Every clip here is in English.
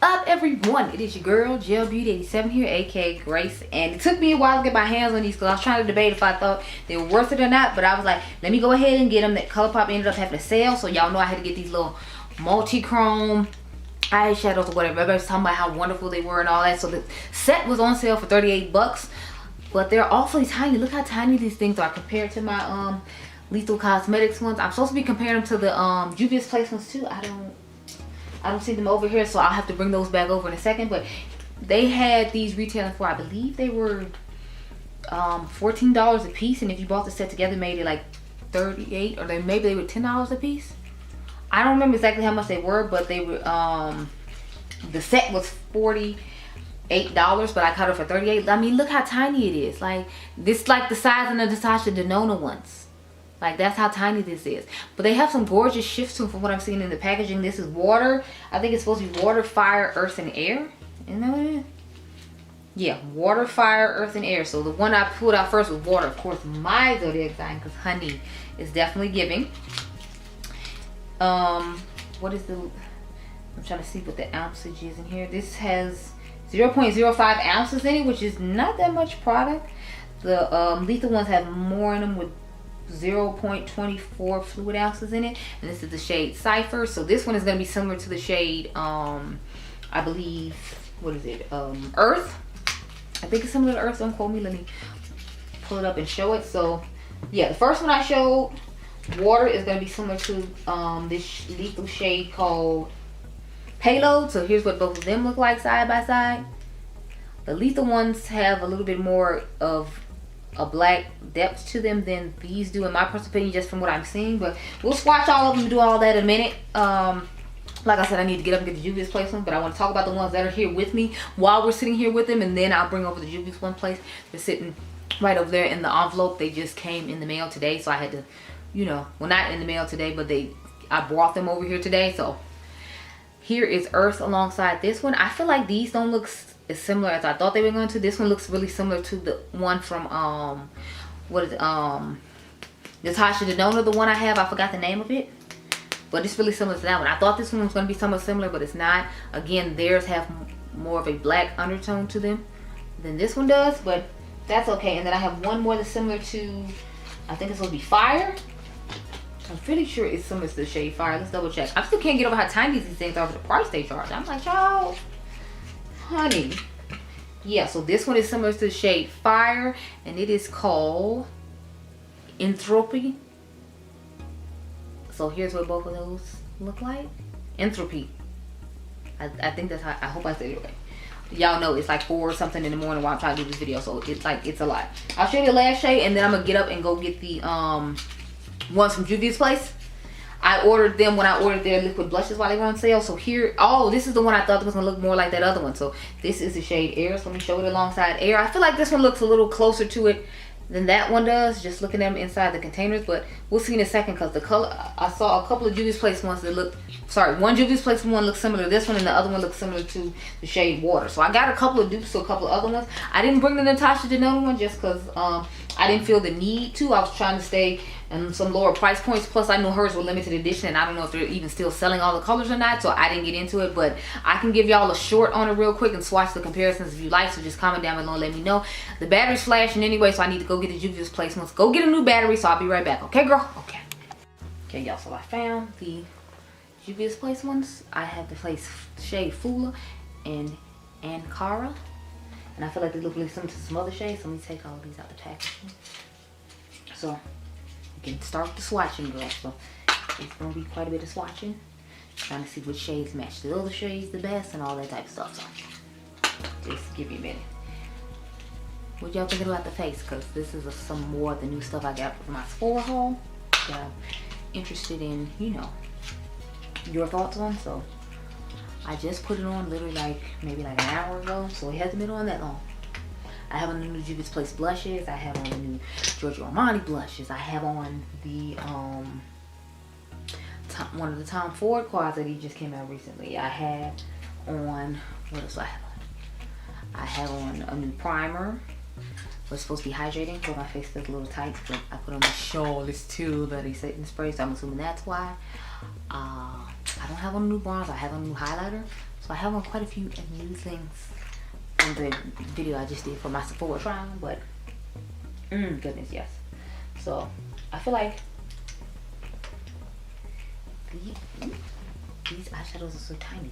up, everyone? It is your girl Gel Beauty 87 here, aka Grace, and it took me a while to get my hands on these because I was trying to debate if I thought they were worth it or not, but I was like, let me go ahead and get them. That Colourpop ended up having a sale, so y'all know I had to get these little multi-chrome eyeshadows or whatever. Everybody was talking about how wonderful they were and all that, so the set was on sale for 38 bucks, but they're awfully tiny. Look how tiny these things are compared to my Lethal Cosmetics ones. I'm supposed to be comparing them to the Juvia's Place ones too. I don't see them over here, so I'll have to bring those back over in a second. But they had these retailing for, I believe they were $14 a piece, and if you bought the set together, made it like 38, or maybe they were $10 a piece. I don't remember exactly how much they were, but they were the set was $48, but I caught it for 38. I mean, look how tiny it is. Like this, like the size of the Natasha Denona ones. Like that's how tiny this is. But they have some gorgeous shifts to them from what I'm seeing in the packaging. This is water. I think it's supposed to be water, fire, earth, and air. You know what it is? Yeah, water, fire, earth, and air. So the one I pulled out first was water. Of course, my zodiac sign, because honey is definitely giving. What is the... I'm trying to see what the ounceage is in here. This has 0.05 ounces in it, which is not that much product. The lethal ones have more in them with 0.24 fluid ounces in it, and this is the shade Cypher. So this one is going to be similar to the shade I believe, what is it, Earth. I think it's similar to Earth, don't quote me. Let me pull it up and show it. So yeah, the first one I showed, water, is going to be similar to this lethal shade called Payload. So here's what both of them look like side by side. The lethal ones have a little bit more of a black depth to them than these do, in my personal opinion, just from what I'm seeing. But we'll swatch all of them and do all that in a minute. Like I said, I need to get up and get the Juvia's Place one, but I want to talk about the ones that are here with me while we're sitting here with them, and then I'll bring over the Juvia's one place. They're sitting right over there in the envelope. They just came in the mail today, so I had to, you know, well, not in the mail today, but I brought them over here today. So here is Earth alongside this one. I feel like these don't look as similar as I thought they were going to. This one looks really similar to the one from what is it, Natasha Denona, the one I have. I forgot the name of it, but it's really similar to that one. I thought this one was going to be somewhat similar, but it's not. Again, theirs have more of a black undertone to them than this one does, but that's okay. And then I have one more that's similar to, I think it's supposed to be Fire. I'm pretty sure it's similar to the shade Fire. Let's double check. I still can't get over how tiny these things are for the price they charge. I'm like, y'all, honey. Yeah, so this one is similar to the shade Fire, and it is called Entropy. So here's what both of those look like. Entropy. I think that's how, I hope I said it right. Y'all know it's like 4 or something in the morning while I'm trying to do this video, so it's like, it's a lot. I'll show you the last shade, and then I'm gonna get up and go get the ones from Juvia's Place. I ordered them when I ordered their liquid blushes while they were on sale. So here, oh, this is the one I thought was gonna look more like that other one. So this is the shade Air. So let me show it alongside Air. I feel like this one looks a little closer to it than that one does, just looking at them inside the containers, but we'll see in a second, because the color, I saw a couple of Juvia's Place ones that look, sorry, one Juvia's Place one looks similar to this one, and the other one looks similar to the shade Water. So I got a couple of dupes to a couple of other ones. I didn't bring the Natasha Denona one just because I didn't feel the need to. I was trying to stay in some lower price points, plus I knew hers were limited edition, and I don't know if they're even still selling all the colors or not, so I didn't get into it. But I can give y'all a short on it real quick and swatch the comparisons if you like, so just comment down below and let me know. The battery's flashing anyway, so I need to go get the Juvia's Place ones. Go get a new battery, so I'll be right back. Okay, girl? Okay. Okay, y'all, so I found the Juvia's Place ones. I have the place shade Fula and Ankara, and I feel like they look really similar to some other shades, so let me take all of these out the packaging. So we can start with the swatching, girl. So it's gonna be quite a bit of swatching, trying to see which shades match the other shades the best and all that type of stuff. So just give me a minute. What y'all thinking about the face? Because this is some more of the new stuff I got from my Sephora haul that I'm interested in, you know, your thoughts on. So I just put it on literally like maybe like an hour ago, so it hasn't been on that long. I have on the new Juvia's Place blushes. I have on the new Giorgio Armani blushes. I have on the one of the Tom Ford quads that he just came out recently. I have on, what else do I have on? I have on a new primer. Was supposed to be hydrating, so my face feels a little tight, but I put on the Charlotte's too that he setting spray, so I'm assuming that's why. I don't have on a new bronzer. I have on a new highlighter, So I have on quite a few new things from the video I just did for my Sephora try, but goodness, yes. So I feel like these eyeshadows are so tiny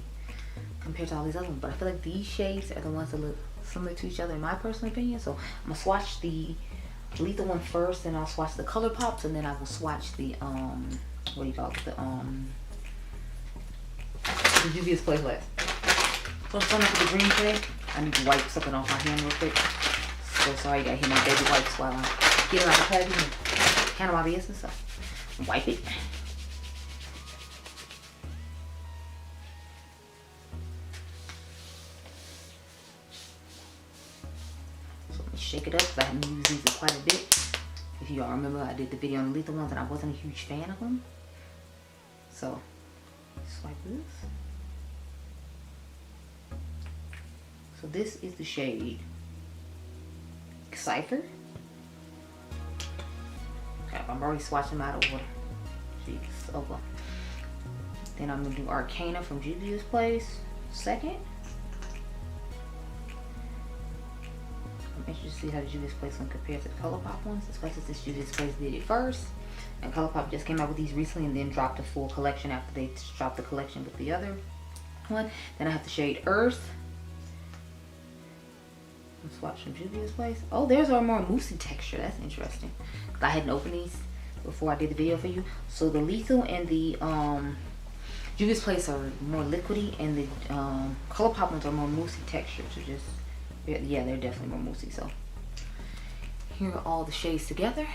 compared to all these other ones, but I feel like these shades are the ones that look similar to each other in my personal opinion. So I'm gonna swatch the Lethal one first, and I'll swatch the Colourpops, and then I will swatch the what do you call it, the Juvia's Place last. So I'm starting off with the green shade. I need to wipe something off my hand real quick. So sorry you gotta hear my baby wipes while I'm getting out the package and handle my business. So wipe it. Shake it up because I haven't used these in quite a bit. If you all remember, I did the video on the Lethal ones and I wasn't a huge fan of them. So, swipe this. So this is the shade Cypher. Okay, I'm already swatching them out of order. Jeez, over. Then I'm gonna do Arcana from Juvia's Place second. I'm interested to see how the Juvia's Place one compares to the Colourpop ones, especially since Juvia's Place did it first. And Colourpop just came out with these recently and then dropped a full collection after they dropped the collection with the other one. Then I have the shade Earth. Let's swatch from Juvia's Place. Oh, there's our more moussey texture. That's interesting. I hadn't opened these before I did the video for you. So the Lethal and the Juvia's Place are more liquidy, and the Colourpop ones are more moussey texture. So just, yeah, they're definitely more moussey. So here are all the shades together.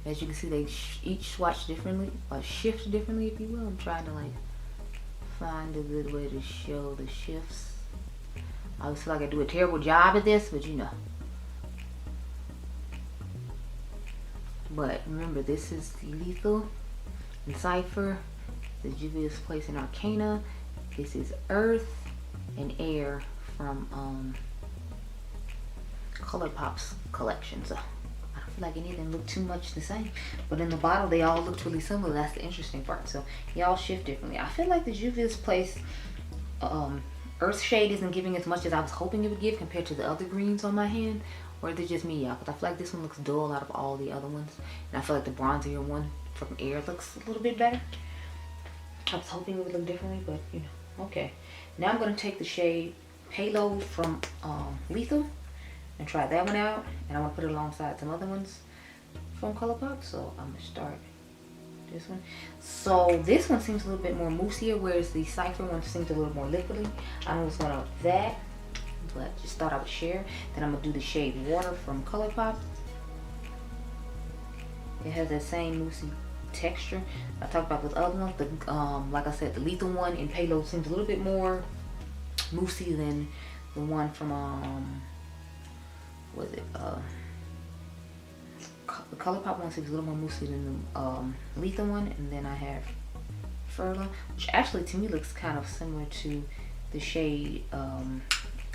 As you can see, they each swatch differently, or shift differently, if you will. I'm trying to like find a good way to show the shifts. I always feel like I do a terrible job at this, but you know. But remember, this is the Lethal and Cypher, the Juvia's Place and Arcana. This is Earth and Air from Colourpop's collection. So I don't feel like any of them look too much the same, but in the bottle they all looked really similar. That's the interesting part. So y'all shift differently. I feel like the Juvia's Place Earth shade isn't giving as much as I was hoping it would give compared to the other greens on my hand. Or is it just me, y'all? Because I feel like this one looks dull out of all the other ones, and I feel like the bronzier one from Air looks a little bit better. I was hoping it would look differently, but you know. Okay, now I'm going to take the shade Payload from Lethal and try that one out, and I want to put it alongside some other ones from Colourpop. So I'm going to start this one. So this one seems a little bit more moussier, whereas the Cypher one seems a little more liquidy. I don't know what's going on with that, but just thought I would share. Then I'm going to do the shade Water from Colourpop. It has that same moussey texture I talked about with other ones, but like I said, the Lethal one in Payload seems a little bit more moussey than the one from what was it, the Colourpop one seems a little more moussey than the Lethal one. And then I have Furlough, which actually to me looks kind of similar to the shade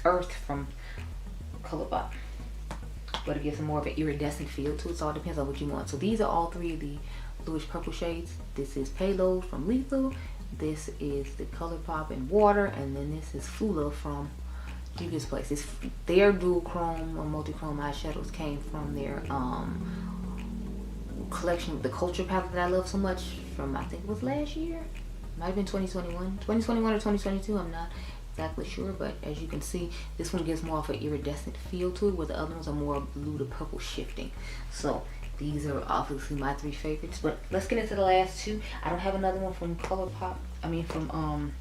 Earth from Colourpop, but it gives a more of an iridescent feel to it. So it depends on what you want. So these are all three of the bluish purple shades. This is Payload from Lethal, this is the Colourpop and Water, and then this is Fula from Juvia's Place. It's their dual chrome or multi-chrome eyeshadows came from their collection, the Culture palette that I love so much from, I think it was last year, might have been 2021 or 2022, I'm not exactly sure. But as you can see, this one gives more of an iridescent feel to it, where the other ones are more blue to purple shifting. So these are obviously my three favorites, but let's get into the last two. I don't have another one from Colourpop, from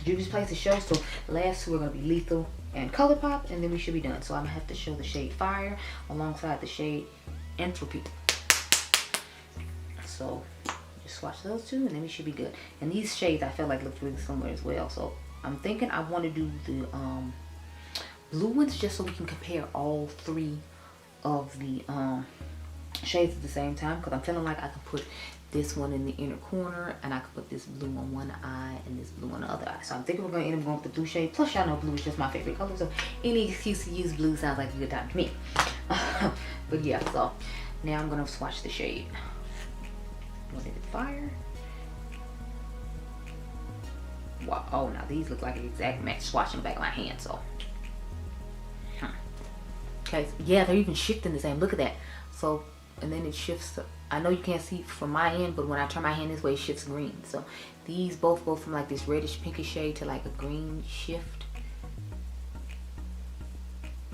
Juvia's Place to show, so the last two are going to be Lethal and Colourpop, and then we should be done. So I'm going to have to show the shade Fire alongside the shade Entropy. So just swatch those two, and then we should be good. And these shades I feel like look really similar as well, so I'm thinking I want to do the blue ones just so we can compare all three of the shades at the same time, because I'm feeling like I can put this one in the inner corner, and I can put this blue on one eye and this blue on the other eye. So I'm thinking we're going to end up going with the blue shade. Plus y'all know blue is just my favorite color, so any excuse to use blue sounds like a good time to me. But yeah, so now I'm going to swatch the shade. What is it? Fire. wow, oh, now these look like an exact match swatch in the back of my hand, so. Okay, yeah, they're even shifting the same. Look at that. So, and then it shifts. I know you can't see from my end, but when I turn my hand this way, it shifts green. So these both go from like this reddish pinkish shade to like a green shift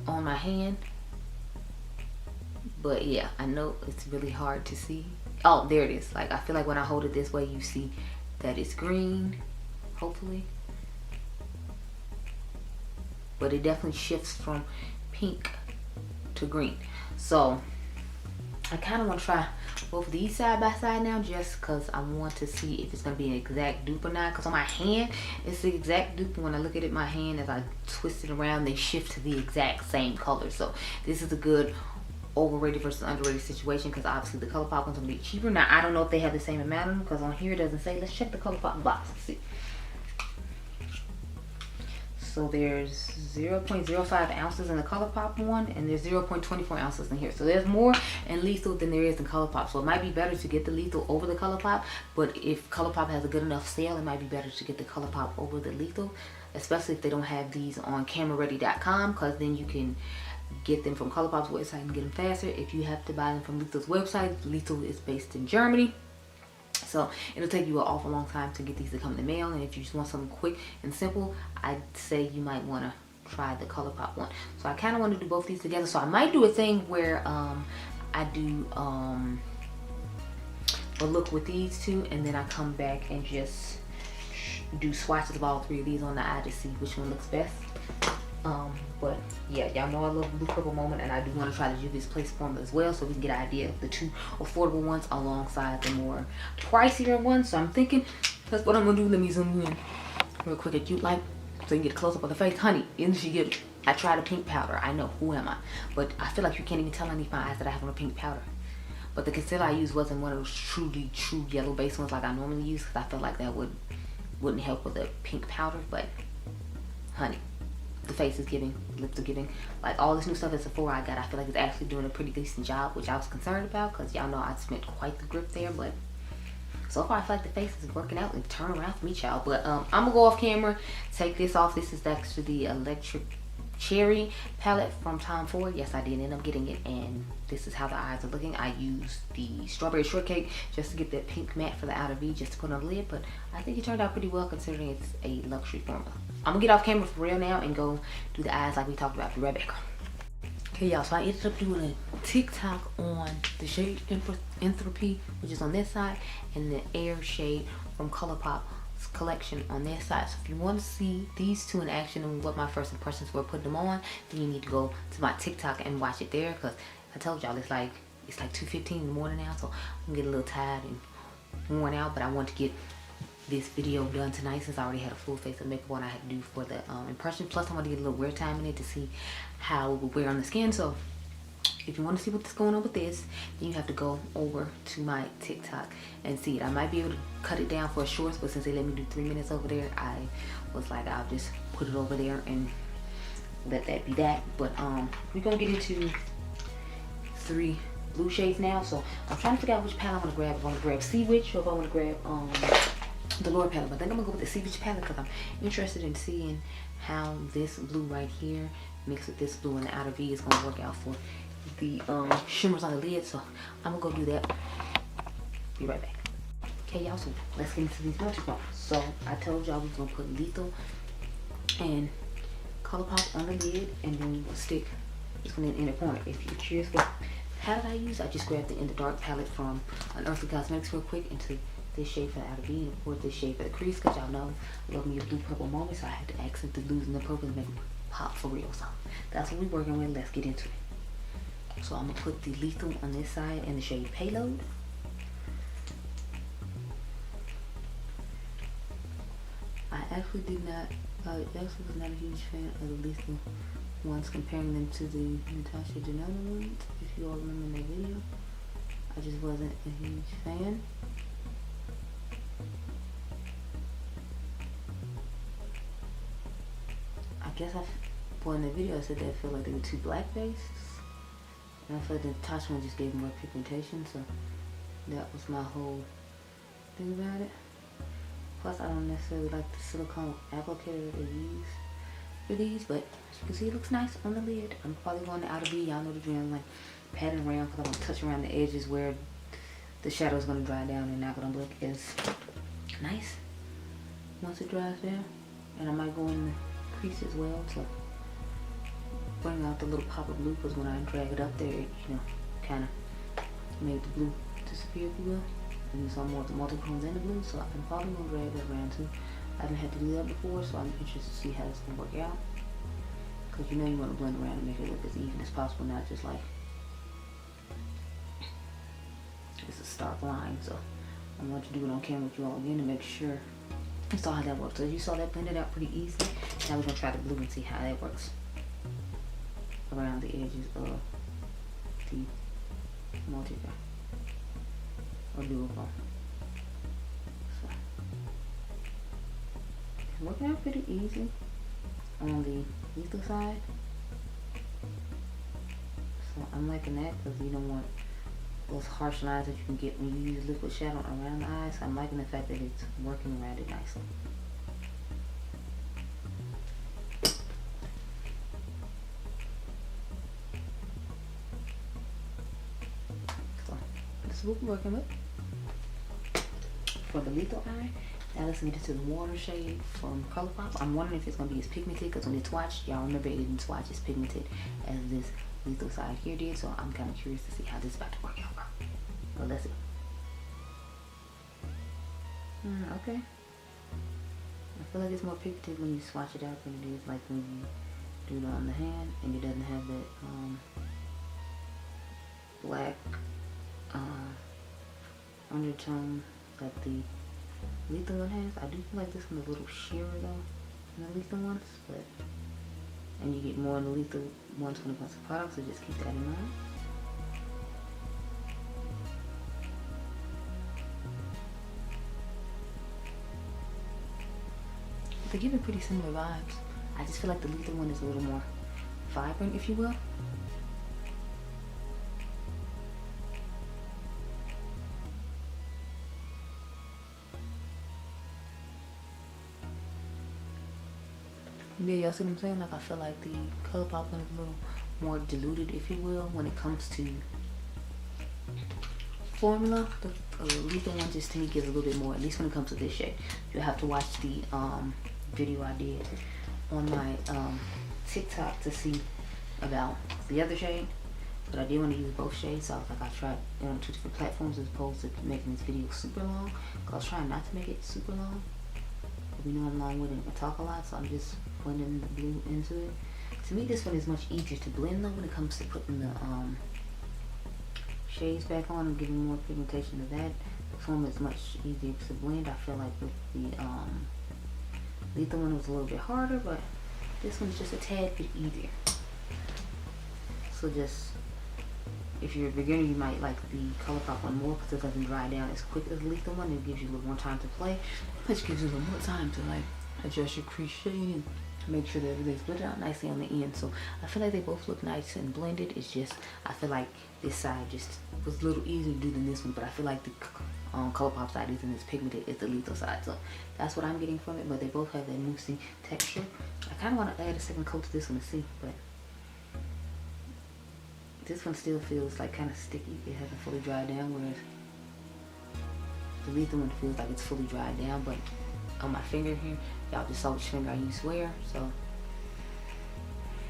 on my hand. But yeah, I know it's really hard to see. Oh, there it is. Like, I feel like when I hold it this way, you see that it's green, hopefully. But it definitely shifts from pink to green. So I kind of want to try both of these side by side now, just because I want to see if it's going to be an exact dupe or not. Because on my hand, it's the exact dupe. When I look at it, my hand, as I twist it around, they shift to the exact same color. So this is a good overrated versus underrated situation, because obviously the Colourpop one's going to be cheaper. Now, I don't know if they have the same amount of them, because on here it doesn't say. Let's check the Colourpop box. Let's see. So there's 0.05 ounces in the Colourpop one, and there's 0.24 ounces in here. So there's more in lethal than there is in Colourpop. So it might be better to get the lethal over the Colourpop, but if Colourpop has a good enough sale, it might be better to get the Colourpop over the lethal, especially if they don't have these on cameraready.com, because then you can get them from Colourpop's website and get them faster. If you have to buy them from Lethal's website, Lethal is based in Germany. So it'll take you an awful long time to get these to come in the mail. And if you just want something quick and simple, I'd say you might want to try the Colourpop one. So I kind of want to do both these together. So I might do a thing where I do a look with these two, and then I come back and just do swatches of all three of these on the eye to see which one looks best. But yeah, y'all know I love the blue purple moment, and I do want to try the Juvia's Place formula as well, so we can get an idea of the two affordable ones alongside the more pricier ones. So I'm thinking that's what I'm gonna do. Let me zoom in real quick at you, like, so you can get a close up of the face. Honey, isn't she good? I tried a pink powder. I know, who am I? But I feel like you can't even tell underneath my eyes that I have on a pink powder. But the concealer I used wasn't one of those truly true yellow based ones like I normally use, because I felt like that wouldn't help with the pink powder. But honey, the face is giving, lips are giving. Like, all this new stuff at Sephora I got, I feel like it's actually doing a pretty decent job, which I was concerned about, because y'all know I spent quite the grip there. But so far I feel like the face is working out and turn around for me, child. But I'm gonna go off camera, take this off. This is actually the Electric Cherry palette from Tom Ford. Yes, I did end up getting it, and this is how the eyes are looking. I used the Strawberry Shortcake just to get that pink matte for the outer V, just to put on the lid, but I think it turned out pretty well considering it's a luxury formula. I'm gonna get off camera for real now and go do the eyes like we talked about. Be right back. Okay, y'all, so I ended up doing a TikTok on the shade Entropy, which is on this side, and the Air shade from Colourpop's collection on this side. So if you want to see these two in action and what my first impressions were putting them on, then you need to go to my TikTok and watch it there, because I told y'all it's like 2:15 in the morning now, so I'm getting a little tired and worn out, but I want to get this video done tonight since I already had a full face of makeup on I had to do for the impression. Plus I want to get a little wear time in it to see how it will wear on the skin. So if you want to see what's going on with this, then you have to go over to my TikTok and see it. I might be able to cut it down for a shorts, but since they let me do 3 minutes over there, I was like, I'll just put it over there and let that be that. But we're gonna get into 3 blue shades now. So I'm trying to figure out which palette I want to grab. If I want to grab Sea Witch or if I want to grab the Lord palette. But I think I'm gonna go with the Sea Witch palette because I'm interested in seeing how this blue right here mixed with this blue in the outer V is gonna work out for the shimmers on the lid. So I'm gonna go do that. Be right back. Okay, y'all, so let's get into these multi-chromes. So I told y'all we was gonna put Lethal and Colourpop on the lid, and then we will stick this one in the inner corner. If you're curious what palette I use, I just grabbed the In the Dark palette from Unearthly Cosmetics real quick into this shade for the outer V, and of course this shade for the crease, because y'all know I love me a blue purple moment, so I had to accent the blues and the purple to make it pop for real. So that's what we're working with. Let's get into it. So I'm gonna put the Lethal on this side in the shade Payload. I actually was not a huge fan of the Lethal ones, comparing them to the Natasha Denona ones. If you all remember that video, I just wasn't a huge fan. I guess in the video I said that I felt like they were too black based, and I felt like the Natasha one just gave more pigmentation, so that was my whole thing about it. Plus, I don't necessarily like the silicone applicator that they use for these, but as you can see, it looks nice on the lid. I'm probably going to outer V. Y'all know the drill. Like patting around because I want to touch around the edges where the shadow is going to dry down and not going to look as nice once it dries down. And I might go in the crease as well to bring out the little pop of blue, because when I drag it up there, it, you know, kind of made the blue disappear, if you will. And you saw more of the multi-chromes and the blue, so I'm probably going to drag that around too. I haven't had to do that before, so I'm interested to see how it's going to work out. Because you know you want to blend around and make it look as even as possible, not just like it's a stark line. So I want to do it on camera with you all again to make sure you saw how that works. So you saw that blended out pretty easily. Now we're going to try the blue and see how that works around the edges of the multi-chromes or duochrome. So it's working out pretty easy on the lethal side. So I'm liking that because you don't want those harsh lines that you can get when you use liquid shadow around the eyes. I'm liking the fact that it's working around it nicely. So this is what we're working with for the lethal eye. Now let's get into the water shade from Colourpop. I'm wondering if it's going to be as pigmented, because when it's swatched, y'all remember it didn't swatch as pigmented as this lethal side here did. So I'm kind of curious to see how this is about to work out. Well, let's see. Okay. I feel like it's more pigmented when you swatch it out than it is like when you do it on the hand, and it doesn't have that black undertone that the lethal one has. I do feel like this one's a little sheerer though than the lethal ones, but and you get more in the lethal ones when it comes to products, so just keep that in mind. They're giving pretty similar vibes. I just feel like the lethal one is a little more vibrant, if you will. Yeah, y'all see what I'm saying? Like, I feel like the Colourpop one is a little more diluted, if you will, when it comes to formula. The lethal one just to me gives a little bit more, at least when it comes to this shade. You'll have to watch the video I did on my TikTok to see about the other shade. But I did want to use both shades, so I was like, I tried it on 2 different platforms as opposed to making this video super long. Because I was trying not to make it super long. We know I'm long with it, I talk a lot, so I'm just blending the blue into it. To me, this one is much easier to blend though when it comes to putting the shades back on and giving more pigmentation to that. This one is much easier to blend. I feel like with the lethal one was a little bit harder, but this one's just a tad bit easier. So just, if you're a beginner, you might like the Colourpop one more because it doesn't dry down as quick as the lethal one. It gives you a little more time to play, which gives you a little more time to like adjust your crease shade and make sure that everything's blended out nicely on the end. So I feel like they both look nice and blended. It's just, I feel like this side just was a little easier to do than this one, but I feel like the Colourpop side isn't as pigmented as the lethal side. So that's what I'm getting from it, but they both have that moussey texture. I kind of want to add a second coat to this one to see, but this one still feels like kind of sticky. It hasn't fully dried down, whereas the lethal one feels like it's fully dried down. But on my finger here, y'all just saw which finger I used where. So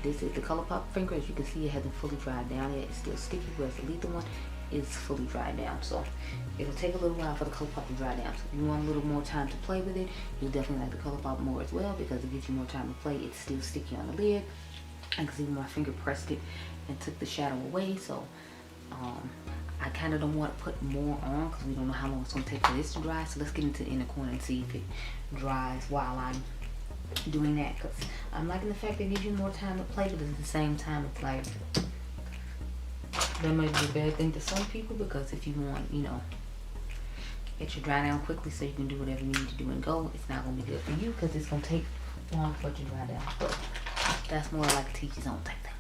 this is the Colourpop finger. As you can see, it hasn't fully dried down yet. It's still sticky, whereas the lethal one is fully dried down. So it'll take a little while for the Colourpop to dry down. So if you want a little more time to play with it, you'll definitely like the Colourpop more as well, because it gives you more time to play. It's still sticky on the lid. I can see when my finger pressed it and took the shadow away. So I kind of don't want to put more on because we don't know how long it's going to take for this to dry. So let's get into the inner corner and see if it dries while I'm doing that, because I'm liking the fact that it gives you more time to play, but at the same time it's like that might be a bad thing to some people, because if you want, you know, it should dry down quickly so you can do whatever you need to do and go, it's not going to be good for you because it's going to take long for it to dry down. But that's more like a teacher's own type thing.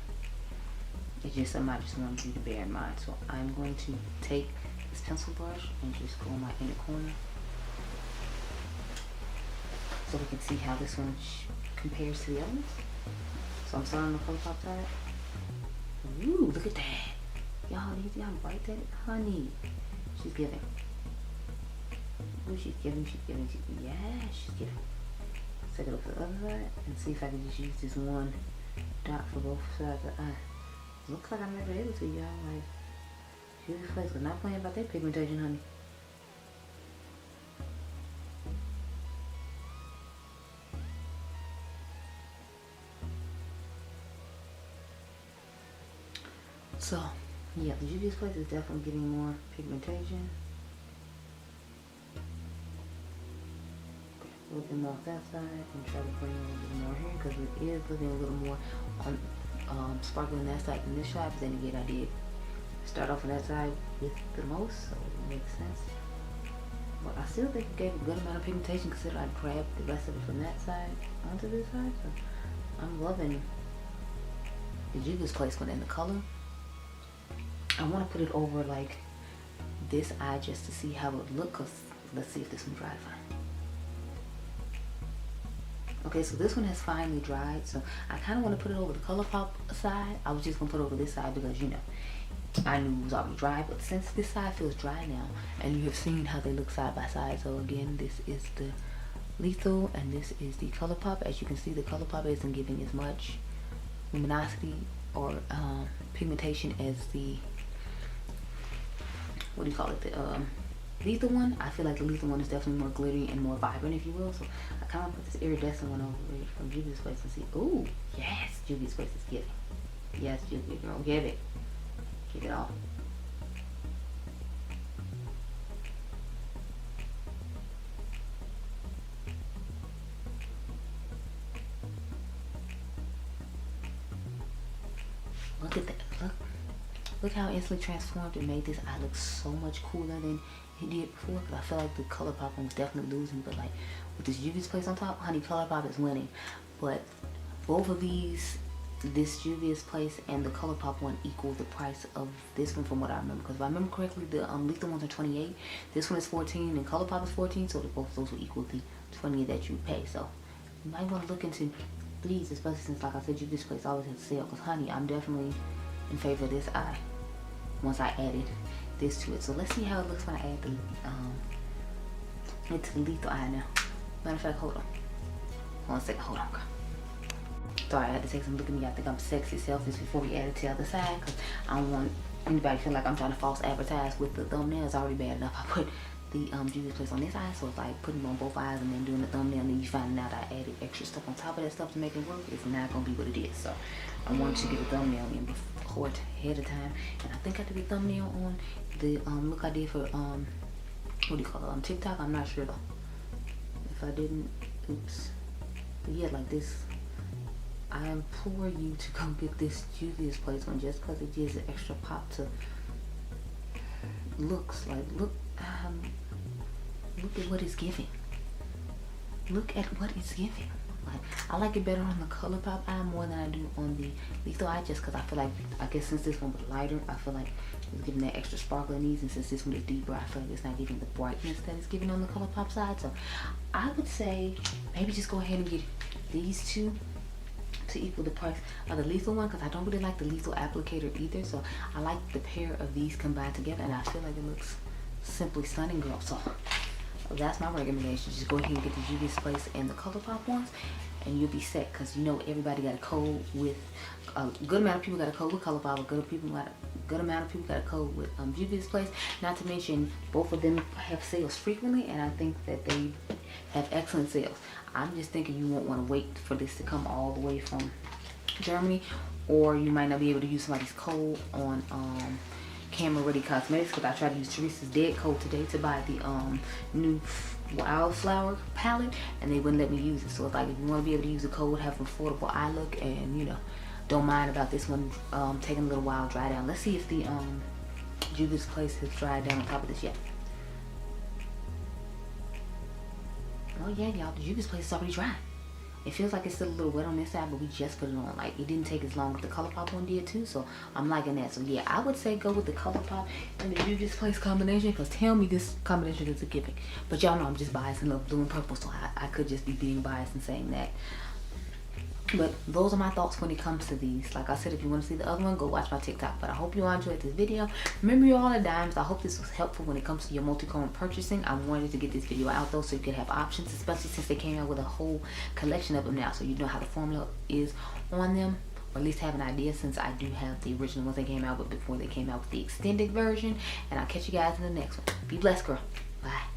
It's just something I just wanted you to bear in mind. So I'm going to take this pencil brush and just go in my inner corner so we can see how this one compares to the others. So I'm starting on the Colourpop side. Ooh, look at that. Y'all, do you see how bright that is? Honey, she's giving. Ooh, she's giving, yeah, she's giving. Let's take it up to the other side and see if I can just use this one dot for both sides of the eye. Looks like I'm never able to, y'all. Like, Juvia's Place was not playing about that pigmentation, honey. So, yeah, the Juvia's Place is definitely getting more pigmentation. Okay, a little bit more off that side and try to bring a little bit more here because it is looking a little more on sparkling that side than this side. But then again, I did start off on that side with the most, so it makes sense. But I still think it gave a good amount of pigmentation considering I grabbed the rest of it from that side onto this side. So I'm loving the Juvia's Place one in the color. I want to put it over like this eye just to see how it would look, cause let's see if this one dries fine. Okay, so this one has finally dried, so I kind of want to put it over the Colourpop side. I was just going to put it over this side because, you know, I knew it was already dry, but since this side feels dry now, and you have seen how they look side by side, so again, this is the Lethal, and this is the Colourpop. As you can see, the Colourpop isn't giving as much luminosity or pigmentation as the, what do you call it, the Lethal one. I feel like the Lethal one is definitely more glittery and more vibrant, if you will. So I kind of put this iridescent one over it from Juvia's Place and see. Ooh, yes, Juvia's Place is giving. Yes, Juvia girl, give it. Give it all. Look at that. Look how instantly transformed it made this eye look so much cooler than it did before. Because I feel like the Colourpop one was definitely losing. But like with this Juvia's Place on top, honey, Colourpop is winning. But both of these, this Juvia's Place and the Colourpop one, equal the price of this one from what I remember. Because if I remember correctly, the Lethal ones are 28. This one is 14 and Colourpop is 14. So both of those will equal the 20 that you pay. So you might want to look into these, especially since, like I said, Juvia's Place always has a sale. Because honey, I'm definitely in favor of this eye once I added this to it. So let's see how it looks when I add the into the Lethal eye now. Matter of fact, hold on. Hold on a second. Hold on, girl. Sorry, I had to take some look at me. I think I'm sexy selfies before we add it to the other side because I don't want anybody to feel like I'm trying to false advertise with the thumbnail. It's already bad enough. I put the Juvia's Place on this eye, so it's like putting them on both eyes and then doing the thumbnail, and then you find out I added extra stuff on top of that stuff to make it work. It's not gonna be what it is. So I want you to get a thumbnail in before ahead of time, and I think I did a thumbnail on the look I did for what do you call it, TikTok. I'm not sure though. If I didn't, oops. But yeah, like this. I implore you to go get this Juvia's Place one just because it gives an extra pop to looks. Like look at what it's giving. Look at what it's giving. Like I like it better on the Colourpop eye more than I do on the Lethal eye, just because I feel like, I guess since this one was lighter, I feel like it's giving that extra sparkle in these, and since this one is deeper, I feel like it's not giving the brightness that it's giving on the Colourpop side. So I would say maybe just go ahead and get these two to equal the price of the Lethal one, because I don't really like the Lethal applicator either. So I like the pair of these combined together, and I feel like it looks simply stunning, girl. So that's my recommendation. Just go ahead and get the Juvia's Place and the Colourpop ones, and you'll be set. Because you know everybody got a code with a good amount of people got a code with Colourpop. A good amount of people got a code with Juvia's Place. Not to mention both of them have sales frequently, and I think that they have excellent sales. I'm just thinking you won't want to wait for this to come all the way from Germany, or you might not be able to use somebody's code on Camera Ready Cosmetics, because I tried to use Teresa's dead code today to buy the new Wildflower palette, and they wouldn't let me use it. So it's like, if you want to be able to use the code, have an affordable eye look, and you know, don't mind about this one taking a little while to dry down. Let's see if the Juvia's Place has dried down on top of this yet. Oh yeah, y'all, the Juvia's Place is already dry. It feels like it's still a little wet on this side, but we just put it on. Like, it didn't take as long as the Colourpop one did too, so I'm liking that. So yeah, I would say go with the Colourpop and the Juvia's Place combination, because tell me this combination is a giving. But y'all know I'm just biased and love blue and purple, so I could just be being biased and saying that. But those are my thoughts when it comes to these. Like I said, if you want to see the other one, go watch my TikTok. But I hope you all enjoyed this video. Remember, you're all at dimes. I hope this was helpful when it comes to your multi-chrome purchasing. I wanted to get this video out though, so you could have options, especially since they came out with a whole collection of them now, so you know how the formula is on them, or at least have an idea, since I do have the original ones they came out with before they came out with the extended version. And I'll catch you guys in the next one. Be blessed, girl. Bye.